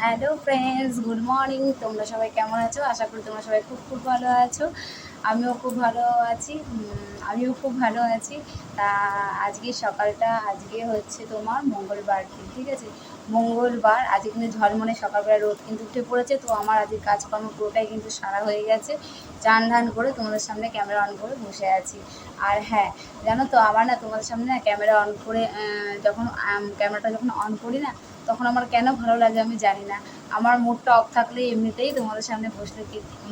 Hello friends, good morning. তোমরা সবাই কেমন আছো? আশা করি তোমরা সবাই খুব খুব ভালো আছো। আমিও খুব ভালো আছি। আমিও খুব ভালো আছি। তা আজকে সকালটা আজকে হচ্ছে তোমার মঙ্গলবার দিন, ঠিক আছে? মঙ্গলবার আজকে কিন্তু ঝলমলে সকালবেলা রোদ কিন্তু উঠে পড়েছে। তো আমার আজকে কাজকর্ম পুরোটাই কিন্তু সারা হয়ে গেছে। চান ধান করে তোমাদের সামনে ক্যামেরা অন করে বসে আছি। আর হ্যাঁ, জানো তো আমার না তোমাদের সামনে না ক্যামেরা অন করে যখন ক্যামেরাটা যখন অন করি না, তখন আমার কেন ভালো লাগে আমি জানি না। আমার মুডটা অফ থাকলে এমনিতেই তোমাদের সামনে বসলে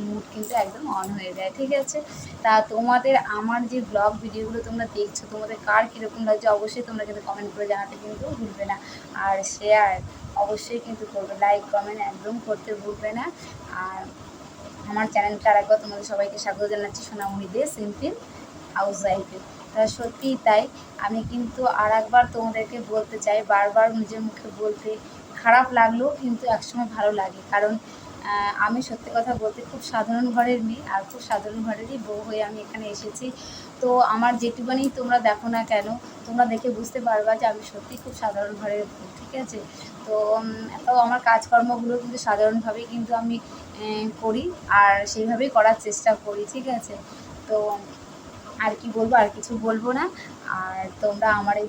মুড কিন্তু একদম অন হয়ে যায়, ঠিক আছে? তা তোমাদের আমার যে ব্লগ ভিডিওগুলো তোমরা দেখছো, তোমাদের কার কীরকম লাগছে অবশ্যই তোমরা কিন্তু কমেন্ট করে জানাতে কিন্তু ভুলবে না। আর শেয়ার অবশ্যই কিন্তু করবে, লাইক কমেন্ট একদম করতে ভুলবে না। আর আমার চ্যানেলটা আরেকবার তোমাদের সবাইকে স্বাগত জানাচ্ছি সোনামণি দে সিম্পল হাউস ওয়াইফে। সত্যিই তাই। আমি কিন্তু আর একবার তোমাদেরকে বলতে চাই, বারবার নিজের মুখে বলতে খারাপ লাগলেও কিন্তু একসময় ভালো লাগে। কারণ আমি সত্যি কথা বলতে খুব সাধারণ ঘরের মেয়ে, আর খুব সাধারণ ঘরেরই বউ হয়ে আমি এখানে এসেছি। তো আমার যেটুকুনি তোমরা দেখো না কেন, তোমরা দেখে বুঝতে পারবা যে আমি সত্যিই খুব সাধারণ ঘরের বউ, ঠিক আছে? তো তো আমার কাজকর্মগুলো কিন্তু সাধারণভাবেই কিন্তু আমি করি, আর সেইভাবেই করার চেষ্টা করি, ঠিক আছে? তো আর কি বলবো, আর কিছু বলবো না। আর তোমরা আমার এই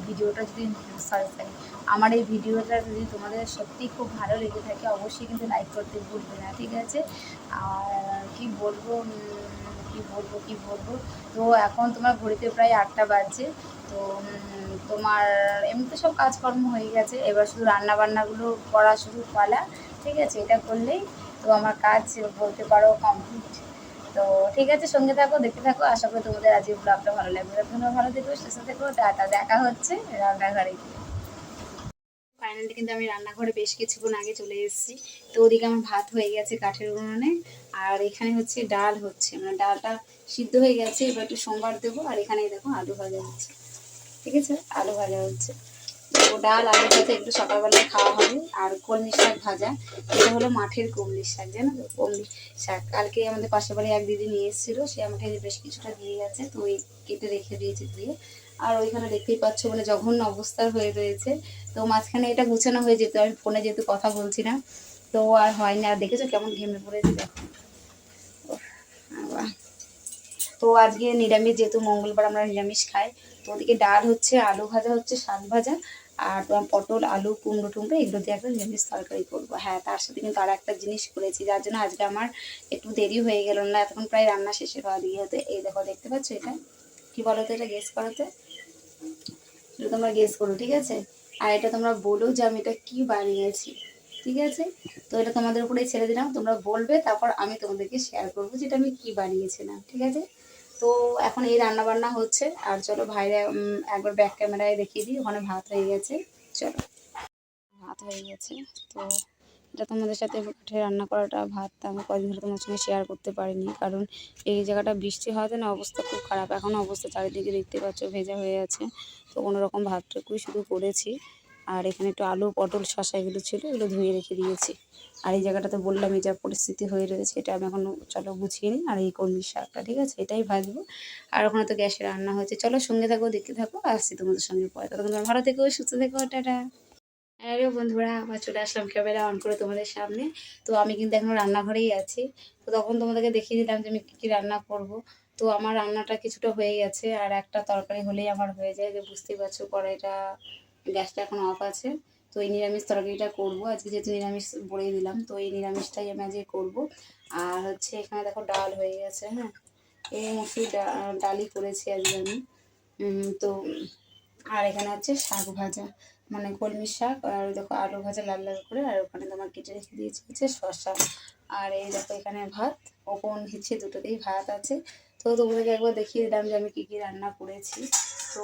ভিডিওটা যদি সরি আমার এই ভিডিওটা যদি তোমাদের সত্যিই খুব ভালো লেগে থাকে অবশ্যই কিন্তু লাইক করতে ভুলবে না, ঠিক আছে? আর কি বলবো। তো এখন তোমার ঘড়িতে প্রায় 8টা বাজছে। তো তোমার এমনিতে সব কাজকর্ম হয়ে গেছে, এবার শুধু রান্নাবান্নাগুলো করা শুধু পালা, ঠিক আছে? এটা করলেই তো আমার কাজ বলতে পারো কমপ্লিট। তো ঠিক আছে, সঙ্গে থাকো, দেখতে থাকো। আশা করি তোমাদের আজকের ব্লগটা ভালো লাগবে। তোমরা ভালো থেকো, সুস্থ থেকো। টাটা, দেখা হচ্ছে রান্নাঘরে গিয়ে। ফাইনালি কিন্তু আমি রান্নাঘরে বেশ কিছুক্ষণ আগে চলে এসেছি। তো ওদিকে আমার ভাত হয়ে গেছে কাঠের উনুনে, আর এখানে হচ্ছে ডাল হচ্ছে, মানে ডালটা সিদ্ধ হয়ে গেছে, এবার একটু সোমবার দেবো। আর এখানে দেখো আলু ভাজা হচ্ছে, ঠিক আছে? আলু ভাজা হচ্ছে। তো ডাল আলু ভাজা একটু সকালবেলায় খাওয়া হবে। আর কলমি শাক ভাজা, এটা হলো মাঠের কলমি শাক, জানো তো? কলমি শাক কালকে আমাদের পাশের বাড়ি এক দিদি নিয়ে এসেছিলো, সে আমাকে বেশ কিছুটা দিয়ে গেছে, তো ওই কেটে রেখে দিয়েছে দিয়ে। আর ওইখানে দেখতেই পাচ্ছ মানে জঘন্য অবস্থার হয়ে রয়েছে। তো মাঝখানে এটা গুছানো হয়ে যেত, আমি ফোনে যেহেতু কথা বলছি না, তো আর হয়নি। আর দেখেছো কেমন ঘেমে পড়েছে, দেখো। আবার তো আজকে নিরামিষ, যেহেতু মঙ্গলবার আমরা নিরামিষ খাই। তো ওদিকে ডাল হচ্ছে, আলু ভাজা হচ্ছে, শাক ভাজা, আর তোমার পটল আলু কুমড়ো টুমড়ো এগুলো দিয়ে একটা নিরামিষ তরকারি করবো। হ্যাঁ, তার সাথে কিন্তু আর একটা জিনিস করেছি, যার জন্য আজকে আমার একটু দেরি হয়ে গেল, না এতক্ষণ প্রায় রান্না শেষের হওয়া দিয়ে হতে। এই দেখো, দেখতে পাচ্ছ এটা কি বলো তো? এটা গেস করো তো, এটা তোমরা গেস করো, ঠিক আছে? আর এটা তোমরা বলো যে আমি এটা কি বানিয়েছি, ঠিক আছে? তো এটা তোমাদের উপরেই ছেড়ে দিলাম, তোমরা বলবে, তারপর আমি তোমাদেরকে শেয়ার করবো যেটা আমি কি বানিয়েছিলাম, ঠিক আছে? তো এখন এই রান্না বান্না হচ্ছে। আর চলো ভাইরা একবার ব্যাক ক্যামেরায় দেখিয়ে দিই, ওখানে ভাত হয়ে গেছে। চলো, ভাত হয়ে গেছে। তো এটা তোমাদের সাথে কাঠে রান্না করাটা ভাতটা আমি কদিন ধরে তোমার সঙ্গে শেয়ার করতে পারিনি, কারণ এই জায়গাটা বৃষ্টি হওয়াতে না অবস্থা খুব খারাপ। এখনও অবস্থা চারিদিকে দেখতে পাচ্ছ ভেজা হয়ে আছে। তো কোনোরকম ভাতটুকুই শুধু করেছি। আর এখানে একটু আলু পটল শসা এগুলো ছিল, এগুলো ধুয়ে রেখে দিয়েছি। আর এই জায়গাটাতে বললাম এই যা পরিস্থিতি হয়ে রয়েছে, এটা আমি এখন চলো গুছিয়ে নিই। আর এই কলমি শাকটা, ঠিক আছে, এটাই ভাজবো। আর ওখানে তো গ্যাসে রান্না হয়েছে। চলো সঙ্গে থাকো, দেখতে থাকো, আসছি তোমাদের সঙ্গে পরে। তখন তোমরা ভালো থেকো, সুস্থ থেকো, টাটা। হ্যালো বন্ধুরা, আবার চলে আসলাম ক্যামেরা অন করে তোমাদের সামনে। তো আমি কিন্তু এখন রান্নাঘরেই আছি। তো তখন তোমাদেরকে দেখিয়ে দিলাম যে আমি কী কী রান্না করব। তো আমার রান্নাটা কিছুটা হয়ে গেছে, আর একটা তরকারি হলেই আমার হয়ে যায়। যে বুঝতেই পারছো কড়াইটা, গ্যাসটা এখন অফ আছে। তো এই নিরামিষ তরকারিটা করব আজকে, যেহেতু নিরামিষ বলেই দিলাম, তো এই নিরামিষটাই আমি আজকে করবো। আর হচ্ছে এখানে দেখো ডাল হয়ে গেছে, হ্যাঁ, এই মুসুর ডালই করেছি আজকে আমি। তো আর এখানে হচ্ছে শাক ভাজা, মানে কলমি শাক, আর দেখো আলু ভাজা লাল লাল করে, আর ওখানে তোমার কেটে রেখে দিয়েছি হচ্ছে শসা। আর এই দেখো এখানে ভাত, ওপন হিচ্ছে দুটোতেই ভাত আছে। তো তোমাদেরকে একবার দেখিয়ে দিলাম যে আমি কী কী রান্না করেছি। তো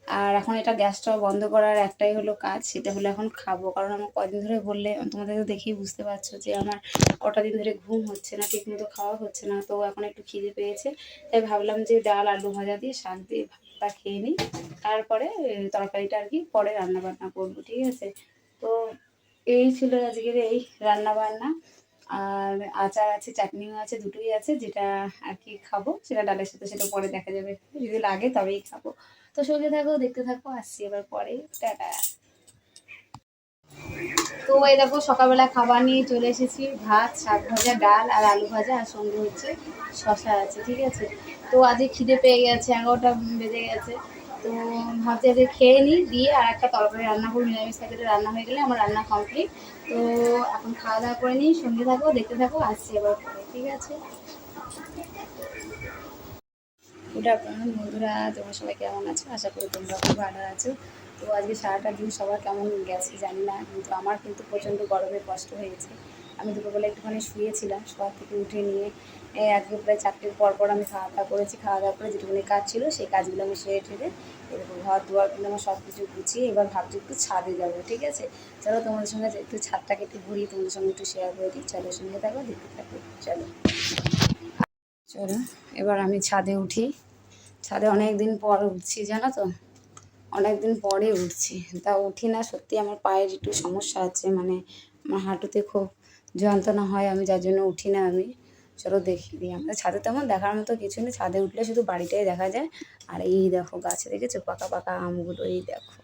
আর এখন এটা গ্যাসটা বন্ধ করার একটাই হলো কাজ, সেটা হলো এখন খাবো। কারণ আমার কদিন ধরে বললে তোমাদেরকে দেখেই বুঝতে পারছো যে আমার কটা দিন ধরে ঘুম হচ্ছে না, ঠিক মতো খাওয়া হচ্ছে না। তো এখন একটু খিদে পেয়েছে, তাই ভাবলাম যে ডাল আলু ভাজা দিয়ে শাক দিয়ে ভাতটা খেয়ে নিই। তারপরে তরকারিটা আর কি পরে রান্না বান্না করবো, ঠিক আছে? তো এই ছিল আজকের এই রান্না বান্না। আর আচার আছে, চাটনিও আছে, দুটোই আছে। যেটা আর কি খাবো সেটা ডালের সাথে, সেটা পরে দেখা যাবে, যদি লাগে তবেই খাবো। তো সঙ্গে থাকো, দেখতে থাকো, আসছি এবার পরে, টাটা। তো এই দেখো সকালবেলা খাবার নিয়ে চলে এসেছি, ভাত, শাক ভাজা, ডাল আর আলু ভাজা, আর সঙ্গে হচ্ছে শশা আছে, ঠিক আছে। তো আজকে খিদে পেয়ে গেছে, 11টা বেজে গেছে। তো ভাবছি আজকে খেয়ে নিই, দিয়ে আর একটা তরকারি রান্না করি, নিরামিষ তরকারি রান্না হয়ে গেলে আমার রান্না কমপ্লিট। তো এখন খাওয়া দাওয়া করে নিই, সঙ্গে থাকো, দেখতে থাকো, আসছি এবার পরে, ঠিক আছে। গুড আফটারনুন বন্ধুরা, তোমরা সবাই কেমন আছো? আশা করি তোমরা খুব ভালো আছো। তো আজকে সারাটা দিন সবার কেমন গেছে জানি না, কিন্তু আমার কিন্তু প্রচণ্ড গরমে কষ্ট হয়েছে। আমি দুপুরবেলা একটুখানি শুয়েছিলাম, শোয়ার থেকে উঠে নিয়ে আজকে প্রায় 4টের পর আমি খাওয়া দাওয়া করেছি। খাওয়া দাওয়া করে যেটুকুনি কাজ ছিল সেই কাজগুলো আমি সেরে ঠেরে এরকম ঘর দুয়ার কিন্তু আমার সব কিছু গুছিয়ে এবার ভাবছি একটু ছাদে যাবো, ঠিক আছে। চলো তোমাদের সঙ্গে একটু ছাদটাকে একটু ঘুরিয়ে তোমাদের সঙ্গে একটু শেয়ার করে দিই। চলো সঙ্গে থাকো, দেখতে থাকো, চলো চলো। এবার আমি ছাদে উঠি। ছাদে অনেক দিন পর উঠছি, জানো তো, অনেক দিন পরে উঠছি। তা উঠি না, সত্যি আমার পায়ের একটু সমস্যা আছে, মানে আমার হাঁটুতে খুব যন্ত্রণা হয়, আমি যার জন্য উঠি না আমি। চলো দেখি দিই, আমাদের ছাদে তেমন দেখার মতো কিছু নেই, ছাদে উঠলে শুধু বাড়িটাই দেখা যায়। আর এই দেখো গাছে দেখেছো পাকা পাকা আমগুলো, এই দেখো,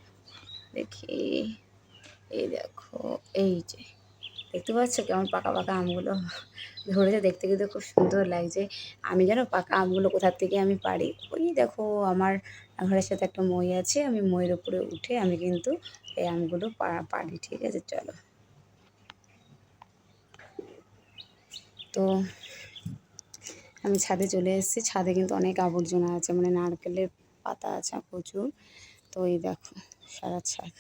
দেখি, এই দেখো, এই যে দেখতে পাচ্ছ কেমন পাকা পাকা আমগুলো ধরেছে, দেখতে কিন্তু খুব সুন্দর লাগছে। আমি জানো পাকা আমগুলো কোথার থেকে আমি পারি, ওই দেখো আমার ঘরের সাথে একটা মই আছে, আমি মইয়ের উপরে উঠে আমি কিন্তু এই আমগুলো পারি, ঠিক আছে। চলো, তো আমি ছাদে চলে এসেছি। ছাদে কিন্তু অনেক আবর্জনা আছে, মানে নারকেলের পাতা আছে প্রচুর। তো এই দেখো সারা ছাদ,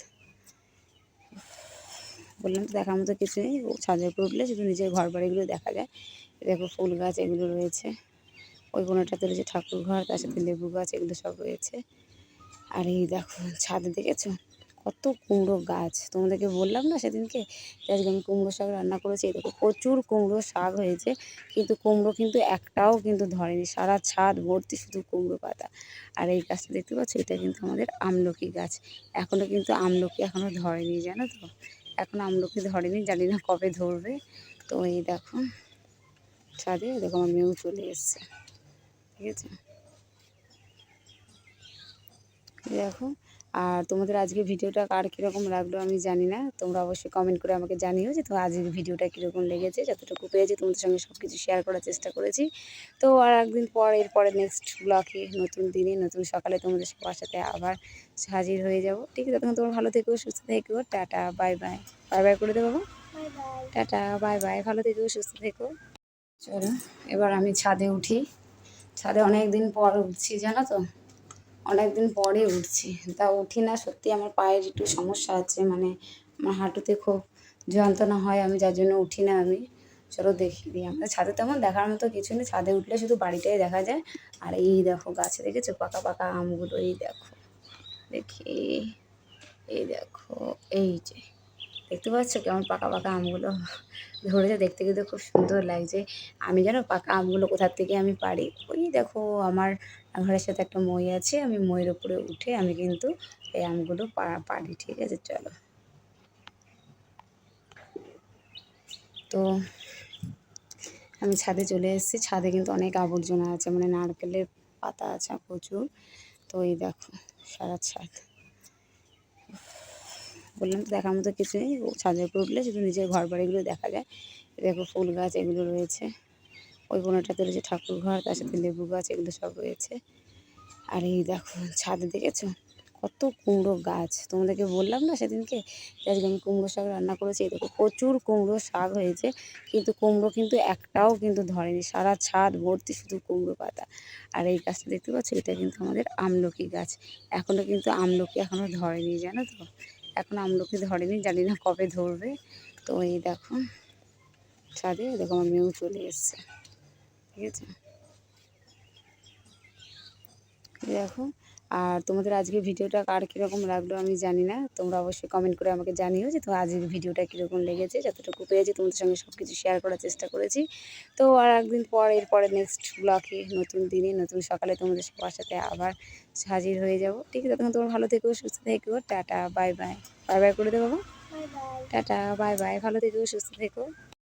বললাম তো দেখার মতো কিছু নেই, ছাদের উপর উঠলে শুধু নিজের ঘর বাড়িগুলো দেখা যায়। দেখো ফুল গাছ এগুলো রয়েছে, ওই কোনোটাতে রয়েছে ঠাকুর ঘর, তার সাথে লেবু গাছ, এগুলো সব রয়েছে। আর এই দেখো ছাদে দেখেছো কত কুমড়ো গাছ, তোমাদেরকে বললাম না সেদিনকে যে আজকে আমি কুমড়ো শাক রান্না করেছি। এই দেখো প্রচুর কুমড়ো শাক হয়েছে, কিন্তু কুমড়ো কিন্তু একটাও কিন্তু ধরেনি, সারা ছাদ ভর্তি শুধু কুমড়ো পাতা। আর এই গাছটা দেখতে পাচ্ছ, এটা কিন্তু আমাদের আমলকি গাছ, এখনও কিন্তু আমলকি এখনও ধরেনি, জানো তো, এখন আমলকি ধরেনি, জানি না কবে ধরবে। তো এই দেখো ছাদে দেখো আমার মেয়েও চলে এসছে, ঠিক আছে, দেখো। আর তোমাদের আজকে ভিডিওটা কার কীরকম লাগলো আমি জানি না, তোমরা অবশ্যই কমেন্ট করে আমাকে জানিও যে তো আজকের ভিডিওটা কীরকম লেগেছে। যতটুকু পেয়েছি তোমাদের সঙ্গে সব কিছু শেয়ার করার চেষ্টা করেছি। তো আর একদিন পর এরপরে নেক্সট ব্লগে নতুন দিনে নতুন সকালে তোমাদের সবার সাথে আবার হাজির হয়ে যাব, ঠিক আছে। তখন তোমরা ভালো থেকো, সুস্থ থেকো, tata bye bye. Bye bye করে দেবো, টাটা বাই বাই, ভালো থেকো, সুস্থ থেকো। চলো এবার আমি ছাদে উঠি। ছাদে অনেক দিন পর উঠছি, জানো তো, অনেক দিন পরে উঠছি। তা উঠি না, সত্যি আমার পায়ের একটু সমস্যা আছে, মানে আমার হাঁটুতে খুব যন্ত্রণা হয়, আমি যার জন্য উঠি না আমি। চলো দেখি দিই, আমাদের ছাদে তেমন দেখার মতো কিছু নেই, ছাদে উঠলে শুধু বাড়িটাই দেখা যায়। আর এই দেখো গাছে দেখেছো পাকা পাকা আমগুলো, এই দেখো, দেখি, এই দেখো, এই যে দেখতে পাচ্ছ কেমন পাকা পাকা আমগুলো ধরেছে, দেখতে কিন্তু খুব সুন্দর লাগছে। আমি জানো পাকা আমগুলো কোথার থেকে আমি পারি, ওই দেখো আমার ঘরের সাথে একটা মই আছে, আমি মইয়ের উপরে উঠে আমি কিন্তু এই আমগুলো পারি, ঠিক আছে। চলো, তো আমি ছাদে চলে এসেছি। ছাদে কিন্তু অনেক আবর্জনা আছে, মানে নারকেলের পাতা আছে প্রচুর। তো এই দেখো সারা ছাদ, বললাম তো দেখার মতো কিছু নেই, ছাদের উপর উঠলে শুধু নিজের ঘর বাড়িগুলো দেখা যায়। দেখো ফুল গাছ এগুলো রয়েছে, ওই কোনোটাতে রয়েছে ঠাকুর ঘর, তার সাথে লেবু গাছ, এগুলো সব রয়েছে। আর এই দেখো ছাদে দেখেছো কত কুমড়ো গাছ, তোমাদেরকে বললাম না সেদিনকে যে আজকে আমি কুমড়ো শাক রান্না করেছি। এই দেখো প্রচুর কুমড়ো শাক হয়েছে, কিন্তু কুমড়ো কিন্তু একটাও কিন্তু ধরেনি, সারা ছাদ ভর্তি শুধু কুমড়ো পাতা। আর এই গাছটা দেখতে পাচ্ছ, এটা কিন্তু আমাদের আমলকি গাছ, এখনও কিন্তু আমলকি এখনও ধরেনি, জানো তো, এখন আমলকি ধরেনি, জানি না কবে ধরবে। তো এই দেখো ছাদে দেখো আমার মেয়েও চলে এসছে, ঠিক আছে, দেখো। আর তোমাদের আজকে ভিডিওটা কার কীরকম লাগলো আমি জানি না, তোমরা অবশ্যই কমেন্ট করে আমাকে জানিও যে তো আজকের ভিডিওটা কীরকম লেগেছে। যতটুকু পেয়েছি তোমাদের সঙ্গে সব কিছু শেয়ার করার চেষ্টা করেছি। তো আর একদিন পর এরপরে নেক্সট ব্লগে নতুন দিনে নতুন সকালে তোমাদের সবার সাথে আবার হাজির হয়ে যাব, ঠিক আছে। তখন তোমরা ভালো থেকো, সুস্থ থেকো, tata bye bye. Bye bye করে দেবো, টাটা বাই বাই, ভালো থেকো, সুস্থ থেকো।